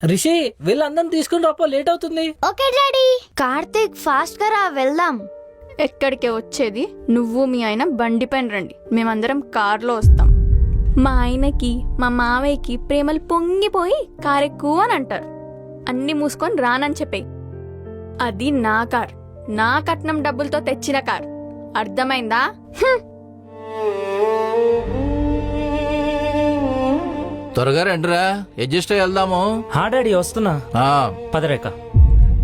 రిషి వీళ్ళందరిని తీసుకుని రాపో, లేట్ అవుతుంది. Okay daddy. కార్తీక్ ఫాస్ట్ గా రా, వెళ్దాం. ఎక్కడికే వచ్చేది? నువ్వు మీ ఆయన బండి పైన రండి, మేమందరం కార్లో వస్తాం. మా ఆయనకి మా మావయ్యకి ప్రేమలు పొంగిపోయి కారెక్కువ అని అంటారు. అన్ని మూసుకొని రానని చెప్పేయి. అది నా కార్, నా కట్నం డబ్బులతో తెచ్చిన కార్, అర్థమైందా? త్వరగా రండిరా, అడ్జస్ట్ అయ్యి వెళ్దాము. హా డాడీ వస్తున్నా. పదరేక.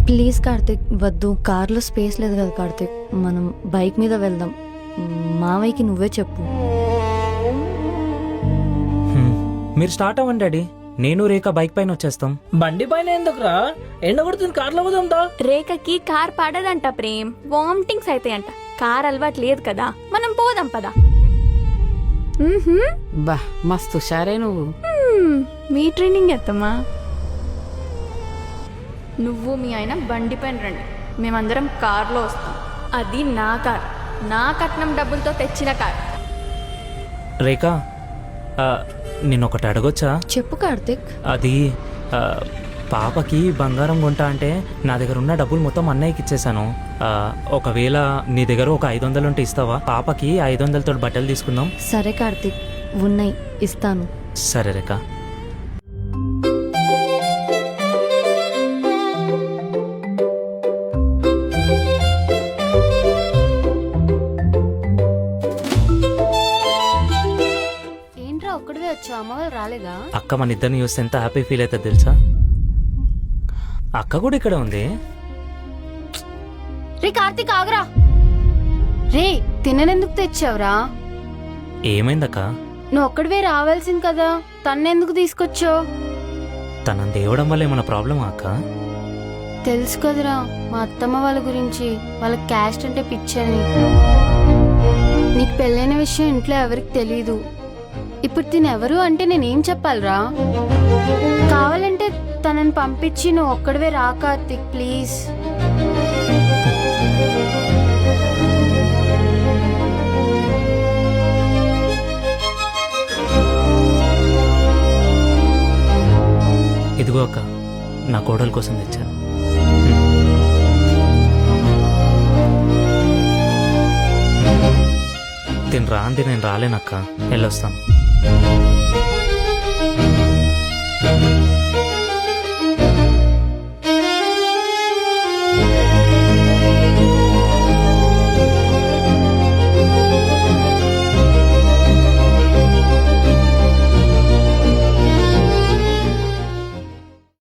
ప్లీజ్ కార్తీక్ వద్దు, కార్లో స్పేస్ లేదు కదా కార్తీక్, మనం బైక్ మీద వెళ్దాం. మావయ్యకి నువ్వే చెప్పు. మీరు స్టార్ట్ అవ్వండి డాడీ, నేను రేఖ బైక్ పైన వచ్చేస్తాం. బండి పైన ఎందుకురా, ఎండ కొడుతుంది, కార్లో పోదాందా. రేఖకి కార్ పడదంట ప్రేమ్, వామిటింగ్స్ అవుతాయంట. కార్ అలవాటు లేదు కదా, మనం పోదాం పదా. బా మస్తు హుషారే నువ్వు. మీ ట్రైనింగ్ ఎత్తమ్మా. నువ్వు మీ ఆయన బండి పైన రండి, మేమందరం కార్లో వస్తాం. అది నా కార్, నా కట్నం డబ్బులతో తెచ్చిన కార్. రేఖ నేను ఒకటి అడగొచ్చా? చెప్పు కార్తీక్. అది పాపకి బంగారం కొంటా అంటే నా దగ్గర ఉన్న డబ్బులు మొత్తం అన్నయ్యకి ఇచ్చేసాను. ఒకవేళ నీ దగ్గర ఒక 500 ఉంటే ఇస్తావా? పాపకి 500తో బట్టలు తీసుకుందాం. సరే కార్తీక్, ఉన్నాయి, ఇస్తాను. సరే రేఖ. ఏంట్రా ఒక్కడివే వచ్చావు, అమ్మ వాళ్ళు రాలేదా? అక్క మన ఇద్దరిని చూస్తే ఎంత హ్యాపీ ఫీల్ అవుతుంది తెలుసా? అక్క కూడా ఇక్కడ ఉంది. రే కార్తీక్ ఆగరా. రే తిననెందుకు తెచ్చావురా? ఏమైందక్క? నువ్వు ఒక్కడివే రావాల్సింది కదా, తన్నెందుకు తీసుకొచ్చావు? తనని తేవడం వల్ల ఏమైనా ప్రాబ్లమా అక్క? తెలుసు కదరా మా అత్తమ్మ వాళ్ళ గురించి, వాళ్ళ క్యాస్ట్ అంటే పిచ్చని. నీకు పెళ్ళైన విషయం ఇంట్లో ఎవరికి తెలీదు. ఇప్పుడు తినెవరు అంటే నేనేం చెప్పాలరా? కావాలంటే తనని పంపించి నువ్వు ఒక్కడివే రా కార్తీక్, ప్లీజ్. ఇదిగో అక్క, నా కోడల కోసం తెచ్చాను. తిని రా అంది, నేను రాలేనక్క, వెళ్ళొస్తాను.